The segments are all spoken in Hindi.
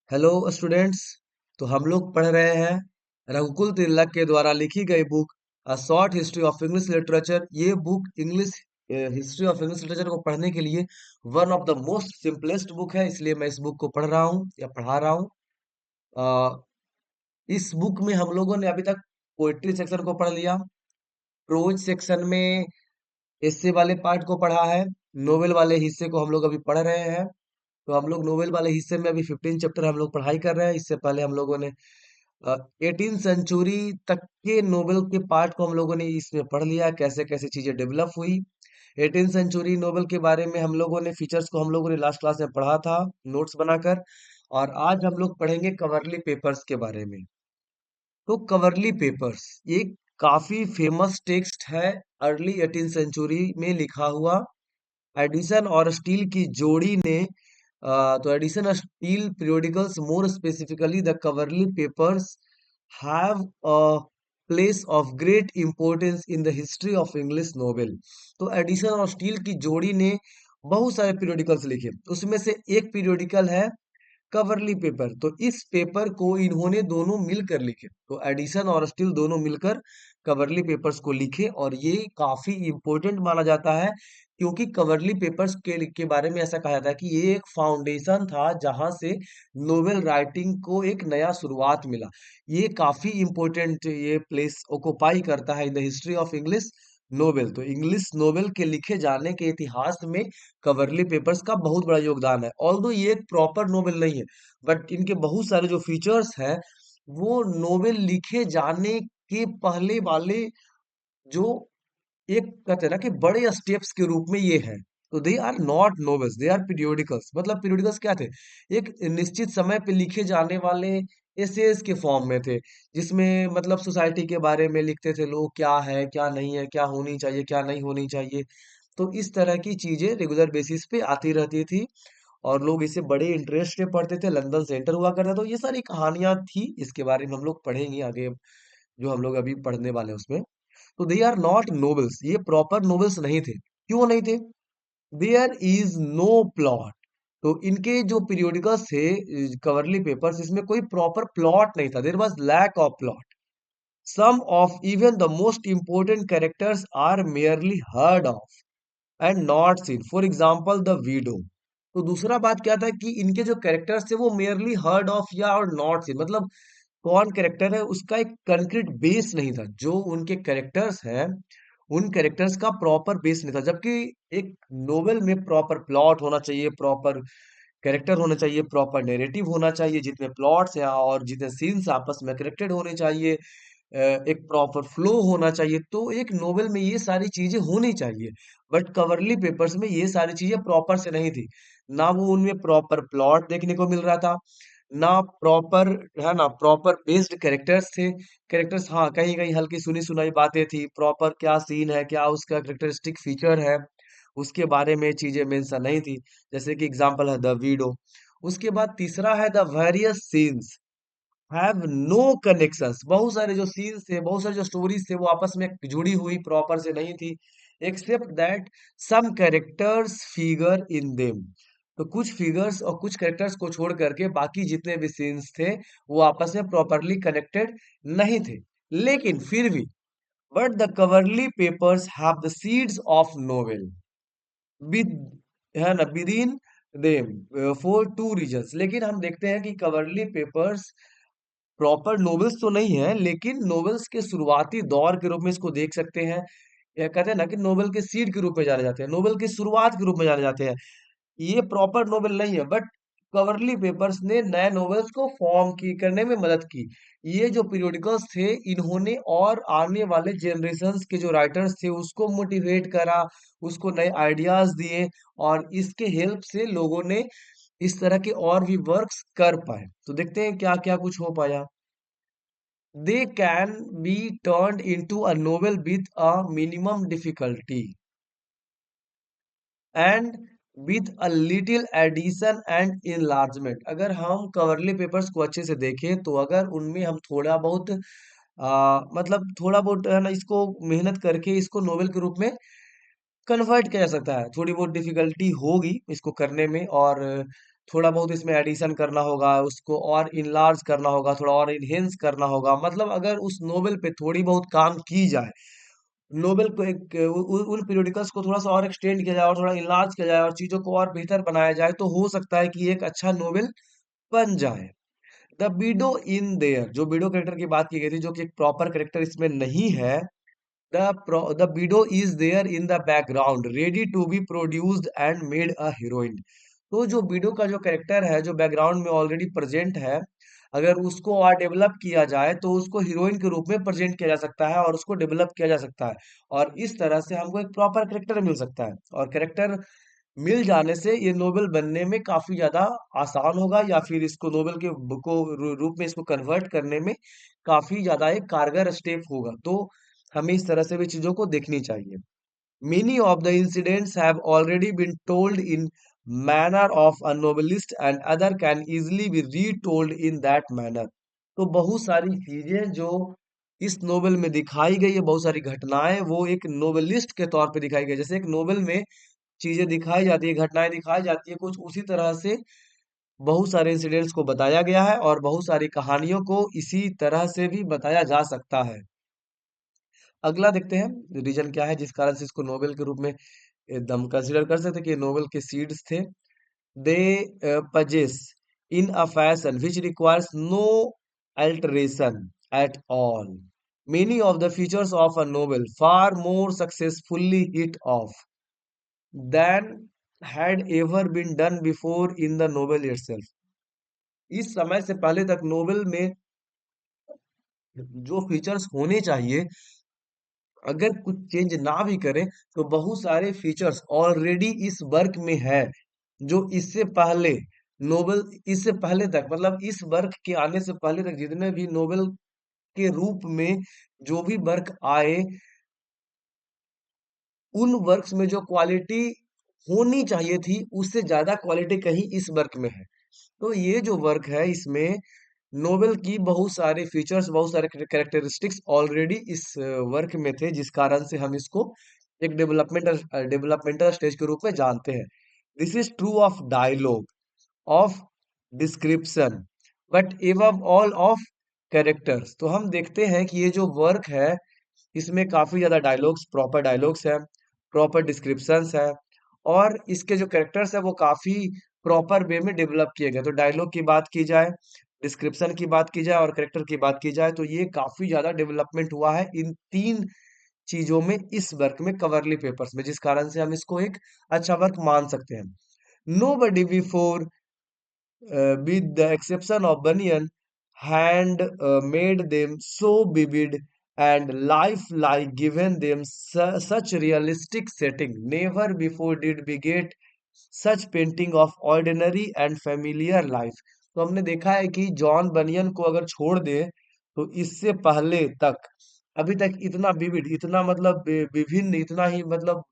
Hello students. तो हम लोग पढ़ रहे हैं रघुकुल तिलक के द्वारा लिखी गई book a short history of English literature. ये book English history of English literature को पढ़ने के लिए one of the most simplest book है, इसलिए मैं इस बुक को पढ़ रहा हूँ या पढ़ा रहा हूँ। अ, इस बुक में हम लोगों ने अभी तक पोइट्री सेक्शन को पढ़ लिया, प्रोज सेक्शन में एस्से वाले पार्ट को पढ़ा है, नोवेल वाले हिस्से को हम लोग अभी पढ़ रहे हैं। तो हम लोग नोवेल वाले हिस्से में अभी 15 चैप्टर हम लोग पढ़ाई कर रहे हैं। इससे पहले हम लोगों ने 18 सेंचुरी तक के नोवेल के पार्ट को हम लोगों ने इसमें पढ़ लिया, कैसे कैसे चीजें डेवलप हुई। 18 सेंचुरी नोवेल के बारे में हम लोगों ने फीचर्स को हम लोगों ने लास्ट क्लास में पढ़ा था नोट्स बनाकर। और आज हम लोग पढ़ेंगे कवरली पेपर्स के बारे में। तो कवरली पेपर्स ये काफी फेमस टेक्स्ट है, अर्ली 18 सेंचुरी में लिखा हुआ। एडिसन और स्टील की जोड़ी ने तो एडिशन और steel periodicals, more specifically the Coverley papers, have a place of great importance in the history of English novel। तो एडिशन और स्टील की जोड़ी ने बहुत सारे periodicals लिखे, उसमें से एक periodical है कवरली पेपर। तो इस पेपर को इन्होंने दोनों मिलकर लिखे, तो एडिसन और स्टील दोनों मिलकर कवरली पेपर्स को लिखे। और ये काफी इंपॉर्टेंट माना जाता है, क्योंकि कवरली पेपर्स के बारे में ऐसा कहा जाता है कि ये एक फाउंडेशन था जहां से नोवेल राइटिंग को एक नया शुरुआत मिला। ये काफी इंपॉर्टेंट ये प्लेस ऑक्युपाई करता है in the history of English novel. तो इंग्लिश नोवेल के लिखे जाने के इतिहास में कवरली पेपर्स का बहुत बड़ा योगदान है। ऑल्दो ये एक प्रॉपर नोवेल नहीं है, बट इनके बहुत सारे जो फीचर्स हैं वो नोवेल लिखे जाने के पहले वाले जो एक कहते हैं ना कि बड़े स्टेप्स के रूप में ये है। तो they are not novels, they are periodicals. मतलब पीरियोडिकल्स क्या थे? एक निश्चित समय पे लिखे जाने वाले एसेस के फॉर्म में थे, जिसमें मतलब सोसाइटी के बारे में लिखते थे लोग, क्या है क्या नहीं है, क्या होनी चाहिए क्या नहीं होनी चाहिए। तो इस तरह की चीजें रेगुलर बेसिस पे आती रहती थी और लोग इसे बड़े इंटरेस्ट से पढ़ते थे। लंदन सेंटर हुआ करता। तो ये सारी कहानियां थी, इसके बारे में हम लोग पढ़ेंगे आगे, जो हम लोग अभी पढ़ने वाले हैं उसमें। तो दे आर नॉट नोवेल्स, ये प्रॉपर नोवेल्स नहीं थे। क्यों नहीं थे? There is no plot. तो इनके जो पीरियोडिकल्स थे, कवरली पेपर्स, इसमें कोई प्रॉपर प्लॉट नहीं था। There was lack of plot. Some of even the most important characters are merely heard of and not seen, for example the widow. तो दूसरा बात क्या था कि इनके जो कैरेक्टर्स थे वो मेयरली हर्ड ऑफ या और नॉट सीन, मतलब कौन कैरेक्टर है उसका एक कंक्रीट बेस नहीं था। जो उनके कैरेक्टर्स हैं उन कैरेक्टर्स का प्रॉपर बेस नहीं था। जबकि एक नोवेल में प्रॉपर प्लॉट होना चाहिए, प्रॉपर कैरेक्टर होना चाहिए, प्रॉपर नैरेटिव होना चाहिए, जितने प्लॉट्स हैं और जितने सीन्स आपस में कनेक्टेड होने चाहिए, एक प्रॉपर फ्लो होना चाहिए। तो एक नोवेल में ये सारी चीजें होनी चाहिए। बट कवरली पेपर्स में ये सारी चीजें प्रॉपर से नहीं थी। ना वो उनमें प्रॉपर प्लॉट देखने को मिल रहा था, ना प्रॉपर, है ना, प्रॉपर बेस्ड कैरेक्टर्स थे। कैरेक्टर्स हाँ कहीं कहीं हल्की सुनी सुनाई बातें थी, प्रॉपर क्या सीन है, क्या उसका कैरेक्टरिस्टिक फीचर है, उसके बारे में चीजें मेंशन नहीं थी। जैसे कि एग्जांपल है द वीडो। उसके बाद तीसरा है the various scenes have no connections. बहुत सारे जो सीन्स थे, बहुत सारे जो स्टोरीज थे, वो आपस में जुड़ी हुई प्रॉपर से नहीं थी, except that some characters figure in them. तो कुछ फिगर्स और कुछ कैरेक्टर्स को छोड़ करके बाकी जितने भी सीन्स थे वो आपस में प्रॉपरली कनेक्टेड नहीं थे। लेकिन फिर भी, but the Coverley papers have the seeds of novel with, है ना, within them for two reasons. लेकिन हम देखते हैं कि कवरली पेपर्स प्रॉपर नॉवेल्स तो नहीं है, लेकिन नॉवेल्स के शुरुआती दौर के रूप में इसको देख सकते हैं। या कहते हैं ना कि नोवेल के सीड के रूप में जाने जाते हैं, नोवेल की शुरुआत के रूप में जाने जाते हैं। ये प्रॉपर नोवेल नहीं है, बट कवरली पेपर्स ने नए नोवेल्स को फॉर्म की करने में मदद की। ये जो पीरियोडिकल्स थे इन्होंने और आने वाले जनरेशन्स के जो राइटर्स थे उसको मोटिवेट करा, उसको नए आइडियाज दिए, और इसके हेल्प से लोगों ने इस तरह के और भी वर्क्स कर पाए। तो देखते हैं क्या क्या कुछ हो पाया। They can be turned into a novel with a minimum difficulty and with a little addition and enlargement। अगर हम कवरली पेपर्स को अच्छे से देखें तो अगर उनमें हम थोड़ा बहुत मतलब थोड़ा बहुत, है ना, इसको मेहनत करके इसको नोवेल के रूप में कन्वर्ट किया जा सकता है। थोड़ी बहुत डिफिकल्टी होगी इसको करने में, और थोड़ा बहुत इसमें एडिशन करना होगा, उसको और इनलार्ज करना होगा, थोड़ा और इनहेंस करना होगा। मतलब अगर उस नोवेल पे थोड़ी बहुत काम की जाए, नोवेल को एक उन पीरियोडिकल्स को थोड़ा सा और एक्सटेंड किया जाए और थोड़ा इनलार्ज किया जाए और चीजों को और बेहतर बनाया जाए, तो हो सकता है कि एक अच्छा नोवेल बन जाए। द बीडो इन देयर, जो बीडो कैरेक्टर की बात की गई थी, जो कि एक प्रॉपर कैरेक्टर इसमें नहीं है, the widow is there in the background ready to be produced and made a heroine। तो जो विडो का जो कैरेक्टर है, जो बैकग्राउंड में ऑलरेडी प्रेजेंट है, अगर उसको और डेवलप किया जाए तो उसको हीरोइन के रूप में प्रेजेंट किया जा सकता है और उसको डेवलप किया जा सकता है, और इस तरह से हमको एक प्रॉपर कैरेक्टर मिल सकता है। और कैरेक्टर मिल जाने से ये नोवेल बनने में काफी ज्यादा आसान होगा, या फिर इसको नोवेल के रूप में इसको कन्वर्ट करने में काफी ज्यादा एक कारगर स्टेप होगा। तो हमें इस तरह से भी चीजों को देखनी चाहिए। Many of the incidents have already been told in manner of a novelist and other can easily be retold in that manner। तो बहुत सारी चीजें जो इस नोवेल में दिखाई गई है, बहुत सारी घटनाएं वो एक नोवेलिस्ट के तौर पे दिखाई गई। जैसे एक नोवेल में चीजें दिखाई जाती है, घटनाएं दिखाई जाती है, कुछ उसी तरह से बहुत सारे इंसिडेंट्स को बताया गया है और बहुत सारी कहानियों को इसी तरह से भी बताया जा सकता है। अगला देखते हैं रीजन क्या है जिस कारण से इसको नोवेल के रूप में एकदम कंसिडर कर सकते हैं कि ये नोवेल के सीड्स थे। They possess in a fashion which requires no alteration at all. Many of the features of a novel far more successfully hit off than had ever been done before in the novel itself। इस समय से पहले तक नोवेल में जो फीचर्स होने चाहिए, अगर कुछ चेंज ना भी करें तो बहुत सारे फीचर्स ऑलरेडी इस वर्क में है, जो इससे पहले नोवेल, इससे पहले तक मतलब इस वर्क के आने से पहले तक जितने भी नोवेल के रूप में जो भी वर्क आए, उन वर्क्स में जो क्वालिटी होनी चाहिए थी उससे ज्यादा क्वालिटी कहीं इस वर्क में है। तो ये जो वर्क है इसमें नोवेल की बहुत सारे फीचर्स, बहुत सारे कैरेक्टरिस्टिक्स ऑलरेडी इस वर्क में थे, जिस कारण से हम इसको एक डेवलपमेंटल स्टेज के रूप में जानते हैं। This is true of dialogue, of description, but above all of characters. तो हम देखते हैं कि ये जो वर्क है इसमें काफी ज्यादा डायलॉग्स, प्रॉपर डायलॉग्स है, प्रॉपर डिस्क्रिप्शंस है, और इसके जो कैरेक्टर्स है वो काफी प्रॉपर वे में डेवलप किए गए। तो डायलॉग की बात की जाए, डिस्क्रिप्शन की बात की जाए और कैरेक्टर की बात की जाए, तो ये काफी ज्यादा डेवलपमेंट हुआ है इन तीन चीजों में, इस वर्क में, कवरली पेपर्स में, जिस कारण से हम इसको एक अच्छा वर्क मान सकते हैं। Nobody before, with the exception of Bunyan, hand made them so vivid and lifelike, given them such realistic setting। Never before did we get such painting of ordinary and familiar life। तो हमने देखा है कि जॉन बनियन को अगर छोड़ दे तो इससे पहले तक, अभी तक इतना विविड, इतना मतलब विभिन्न, इतना ही मतलब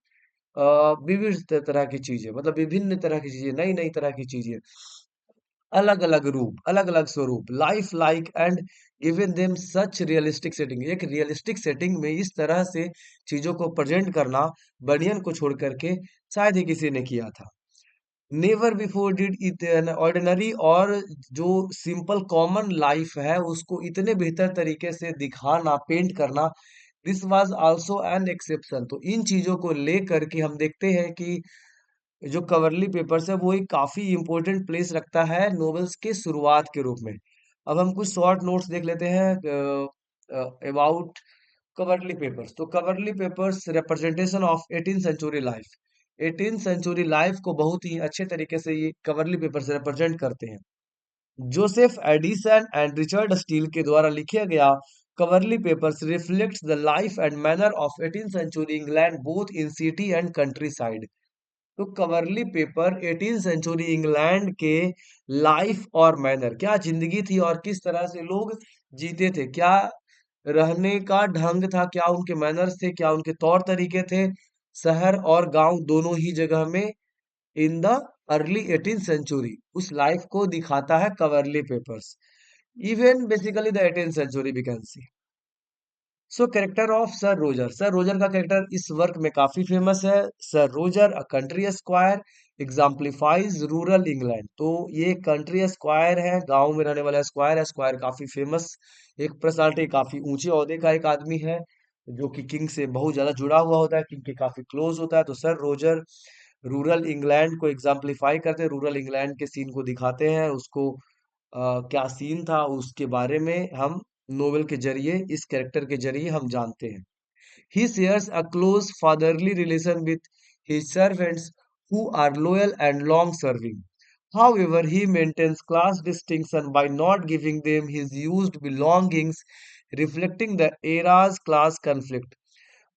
विविध तरह की चीजें, मतलब विभिन्न तरह की चीजें, नई नई तरह की चीजें, अलग अलग रूप, अलग अलग स्वरूप, life like and given them such realistic setting. एक रियलिस्टिक सेटिंग में इस तरह से चीजों को प्रेजेंट करना बनियन को छोड़ करके शायद ही किसी ने किया था। Never before did it an ordinary, और जो सिंपल कॉमन लाइफ है उसको इतने बेहतर तरीके से दिखाना, पेंट करना, this was also an exception. तो इन चीजों को लेकर के हम देखते हैं कि जो कवरली पेपर्स है वो एक काफी इंपॉर्टेंट प्लेस रखता है नॉवेल्स के शुरुआत के रूप में। अब हम कुछ शॉर्ट नोट्स देख लेते हैं अबाउट कवरली पेपर्स। तो Coverley papers representation of 18th century life, 18th century life को बहुत ही अच्छे तरीके से ये कवरली पेपर्स रिप्रेजेंट करते हैं। Joseph Addison and Richard Steele के द्वारा लिखे गया Coverley papers reflects the life and manner of 18th century England both in city and countryside. तो कवरली पेपर 18 सेंचुरी इंग्लैंड के लाइफ और मैनर, क्या जिंदगी थी और किस तरह से लोग जीते थे, क्या रहने का ढंग था, क्या उनके मैनर्स थे, क्या उनके तौर तरीके थे, शहर और गांव दोनों ही जगह में, in the early 18th century, उस लाइफ को दिखाता है Coverley papers. Even basically the 18th century we can see. So character of Sir Roger का कैरेक्टर इस वर्क में काफी फेमस है। Sir Roger a country esquire exemplifies rural England. तो ये कंट्री एस्क्वायर है, गांव में रहने वाला एस्क्वायर है। एस्क्वायर काफी फेमस एक पर्सनालिटी, काफी ऊंचे ओहदे का एक आदमी है, जो कि किंग से बहुत ज्यादा जुड़ा हुआ होता है, किंग के काफी क्लोज होता है। तो सर रोजर रूरल इंग्लैंड को एग्जाम्प्लीफाई करते हैं, रूरल इंग्लैंड के सीन को दिखाते हैं, उसको क्या सीन था उसके बारे में हम नोवेल के जरिए, इस कैरेक्टर के जरिए हम जानते हैं। He shares a close fatherly relation with his servants who are loyal and long serving. However, he maintains class distinction by not giving them his used belongings, reflecting the era's class conflict.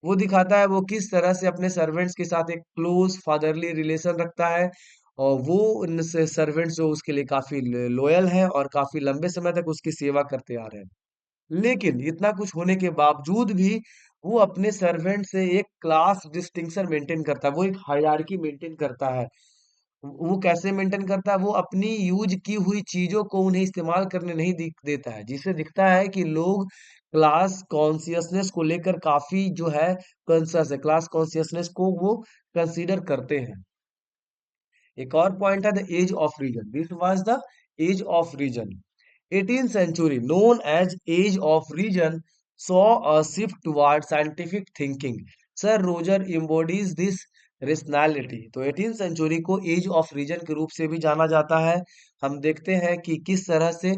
वो दिखाता है वो किस तरह से अपने सर्वेंट्स के साथ एक क्लोज फादरली रिलेशन रखता है, और वो उन सर्वेंट्स जो उसके लिए काफी लॉयल हैं और काफी लंबे समय तक उसकी सेवा करते आ रहे हैं। लेकिन इतना कुछ होने के बावजूद भी वो अपने सर्वेंट से एक क्लास डिस्टिंक्शन मेंटेन करता है, वो एक हायरार्की मेंटेन करता है। वो कैसे मेंटेन करता है? वो अपनी यूज की हुई चीजों को उन्हें इस्तेमाल करने नहीं देता है, जिससे दिखता है कि लोग क्लास कॉन्सियसनेस को लेकर काफी जो है कॉन्सियस है, क्लास कॉन्सियसनेस को वो कंसीडर करते हैं। एक और पॉइंट है the age of reason, this was the age of reason. 18th century, known as Age of Reason, saw a shift toward scientific thinking. Sir Roger embodies this rationality. तो 18th century को एज ऑफ रीजन के रूप से भी जाना जाता है। हम देखते हैं कि किस तरह से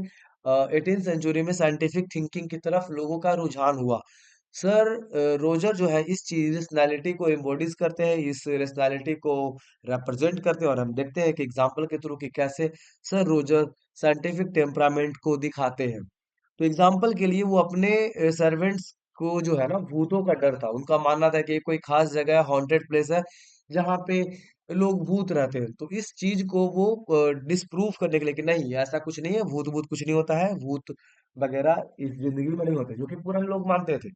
18th सेंचुरी में साइंटिफिक थिंकिंग की तरफ लोगों का रुझान हुआ। सर रोजर जो है इस चीज रेशनैलिटी को एम्बॉडीज करते हैं, इस रेशनैलिटी को रिप्रेजेंट करते हैं, और हम देखते हैं कि एग्जाम्पल के थ्रू कि कैसे सर रोजर साइंटिफिक टेम्परामेंट को दिखाते हैं। तो एग्जाम्पल के लिए वो अपने सर्वेंट्स को जो है ना भूतों का डर था, उनका मानना था कि कोई खास जगह हॉन्टेड प्लेस है जहाँ पे लोग भूत रहते हैं। तो इस चीज को वो डिस्प्रूव करने के लिए कि नहीं ऐसा कुछ नहीं है, भूत भूत कुछ नहीं होता है, भूत वगैरह इस जिंदगी में नहीं होते, जो कि पुराने लोग मानते थे,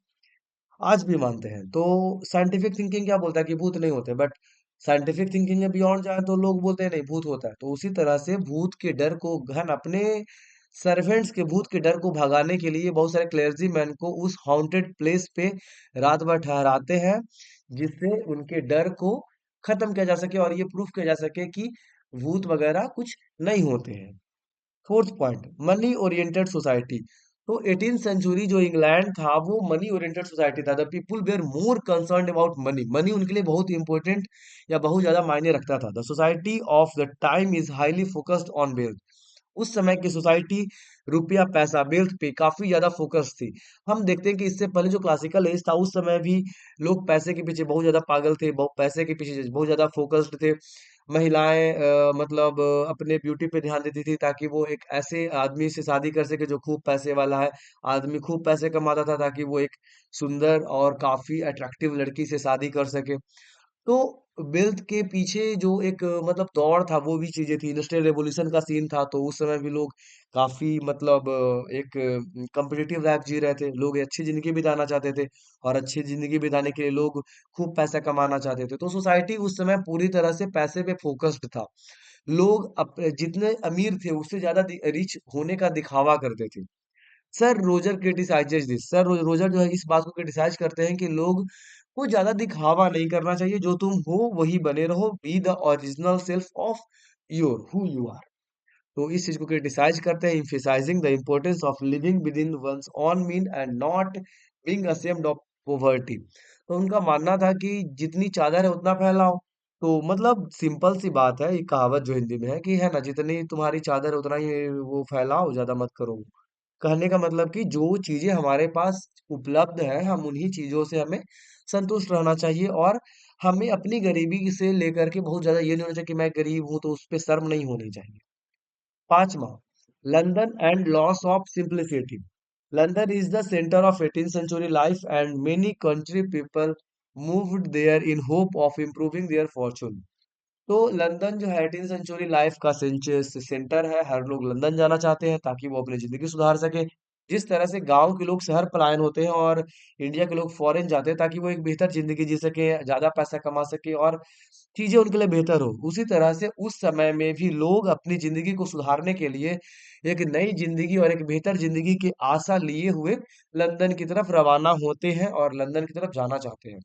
आज भी मानते हैं। तो साइंटिफिक थिंकिंग क्या बोलता है कि भूत नहीं होते, बट साइंटिफिक थिंकिंग में बियॉन्ड जाए तो लोग बोलते हैं नहीं भूत होता है। तो उसी तरह से भूत के डर को घन अपने सर्वेंट्स के भूत के डर को भगाने के लिए बहुत सारे क्लेर्जी मैन को उस हॉन्टेड प्लेस पे रात भर ठहराते हैं, जिससे उनके डर को खत्म किया जा सके और ये प्रूफ किया जा सके कि भूत वगैरह कुछ नहीं होते हैं। Fourth point, money oriented society. तो 18th सेंचुरी जो इंग्लैंड था वो मनी ओरिएंटेड सोसाइटी था। The people were more concerned about money, money उनके लिए बहुत इंपॉर्टेंट या बहुत ज्यादा मायने रखता था। The society of the time is highly focused on wealth. उस समय की सोसाइटी रुपया पैसा वेल्थ पे काफी ज्यादा फोकस थी। हम देखते हैं कि इससे पहले जो क्लासिकल एज था उस समय भी लोग पैसे के पीछे बहुत ज्यादा पागल थे, बहुत पैसे के पीछे बहुत ज्यादा फोकस्ड थे। महिलाएं मतलब अपने ब्यूटी पे ध्यान देती थी ताकि वो एक ऐसे आदमी से शादी कर सके जो खूब पैसे वाला है। आदमी खूब पैसे कमाता था ताकि वो एक सुंदर और काफी अट्रैक्टिव लड़की से शादी कर सके। तो वेल्थ के पीछे जो एक मतलब दौड़ था वो भी चीजें थी। इंडस्ट्रियल रेवोल्यूशन का सीन था तो उस समय भी लोग काफी मतलब एक कम्पिटिटिव लाइफ जी रहे थे, लोग अच्छी जिंदगी बिताना चाहते थे, और अच्छी जिंदगी बिताने के लिए लोग खूब पैसा कमाना चाहते थे। तो सोसाइटी उस समय पूरी तरह से पैसे पे फोकस्ड था। लोग जितने अमीर थे उससे ज्यादा रिच होने का दिखावा करते थे। Sir Roger criticises this, sir Roger जो है इस बात को क्रिटिसाइज करते हैं कि लोग को ज्यादा दिखावा नहीं करना चाहिए, जो तुम हो वही बने रहो, be the original self of your who you are. तो इस चीज को क्रिटिसाइज करते हैं, emphasizing the importance of living within one's own mean and not being ashamed of poverty। तो उनका मानना था कि जितनी चादर है उतना फैलाओ। तो मतलब सिंपल सी बात है, ये कहावत जो हिंदी में है कि है ना, जितनी तुम्हारी चादर है उतना ही वो फैलाओ, ज्यादा मत करो। कहने का मतलब कि जो चीजें हमारे पास उपलब्ध है हम उन्हीं चीजों से हमें संतुष्ट रहना चाहिए, और हमें अपनी गरीबी से लेकर के बहुत ज्यादा ये नहीं होना चाहिए कि मैं गरीब हूं तो उस पे शर्म नहीं होनी चाहिए। पांचवा, London and loss of simplicity. London is the centre of 18th century life and many country people moved there in hope of improving their fortune. तो लंदन जो है 18th सेंचुरी लाइफ का सेंटर है, हर लोग लंदन जाना चाहते हैं ताकि वो अपनी जिंदगी सुधार सके। जिस तरह से गांव के लोग शहर पलायन होते हैं और इंडिया के लोग फॉरेन जाते हैं ताकि वो एक बेहतर जिंदगी जी सके, ज्यादा पैसा कमा सके और चीजें उनके लिए बेहतर हो, उसी तरह से उस समय में भी लोग अपनी जिंदगी को सुधारने के लिए एक नई जिंदगी और एक बेहतर जिंदगी की आशा लिए हुए लंदन की तरफ रवाना होते हैं और लंदन की तरफ जाना चाहते हैं।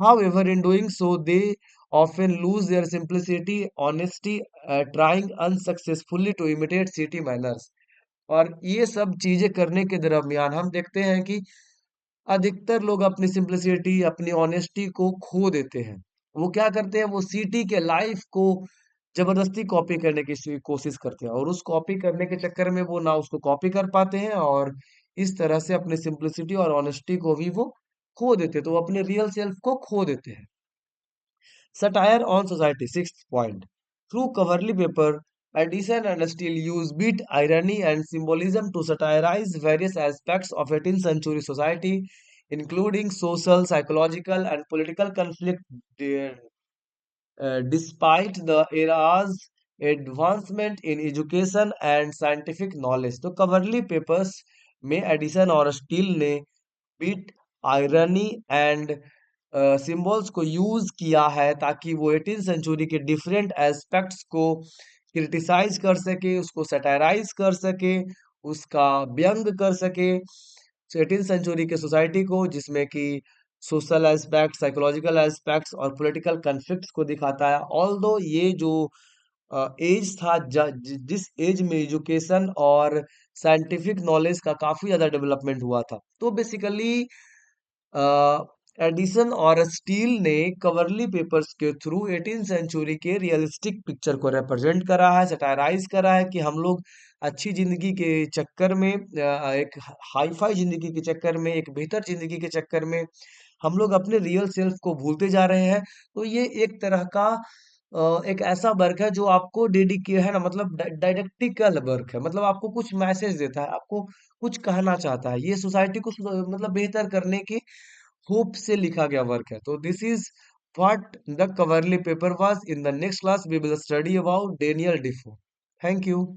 However, in doing so, they often lose their simplicity, honesty, trying unsuccessfully to imitate city manners. और ये सब चीजें करने के दरमियान हम देखते हैं कि अधिकतर लोग अपनी सिंपलिसिटी, अपनी ऑनेस्टी को खो देते हैं। वो क्या करते हैं, वो सिटी के लाइफ को जबरदस्ती कॉपी करने की कोशिश करते हैं और उस कॉपी करने के चक्कर में वो ना उसको कॉपी कर पाते हैं और इस तरह से अपनी सिंपलिसिटी और ऑनेस्टी को भी वो खो देते हैं, तो वो अपने रियल सेल्फ को खो देते हैं। Satire on society, sixth point. Through Coverly Paper, Addison and Steele use wit, irony, and symbolism to satirize various aspects of 18th century society, including social, psychological, and political conflict. Despite the era's advancement in education and scientific knowledge, तो कवर्ली पेपर्स में एडिसन और स्टील ने बिट, आयरनी एंड सिंबल्स को यूज किया है ताकि वो 18th सेंचुरी के डिफरेंट एस्पेक्ट्स को क्रिटिसाइज कर सके, उसको सटायराइज कर सके, उसका व्यंग कर सके 18th सेंचुरी के सोसाइटी को, जिसमें कि सोशल एस्पेक्ट, साइकोलॉजिकल एस्पेक्ट्स और पॉलिटिकल कन्फ्लिक्ट्स को दिखाता है। ऑल्दो ये जो एज था, जिस एज में एजुकेशन और साइंटिफिक नॉलेज का काफी ज्यादा डेवलपमेंट हुआ था, तो बेसिकली एडिसन और स्टील ने कवरली पेपर्स के थ्रू 18th सेंचुरी के रियलिस्टिक पिक्चर को रिप्रेजेंट करा है, सटायराइज करा है कि हम लोग अच्छी जिंदगी के चक्कर में, एक हाई फाई जिंदगी के चक्कर में, एक बेहतर जिंदगी के चक्कर में हम लोग अपने रियल सेल्फ को भूलते जा रहे हैं। तो ये एक तरह का एक ऐसा वर्क है जो आपको डेडिकेट है ना, मतलब डायडेक्टिकल वर्क है, मतलब आपको कुछ मैसेज देता है, आपको कुछ कहना चाहता है, ये सोसाइटी को मतलब बेहतर करने के होप से लिखा गया वर्क है। तो this is what the Coverley paper was. In the next class we will study about Daniel Defoe. Thank you.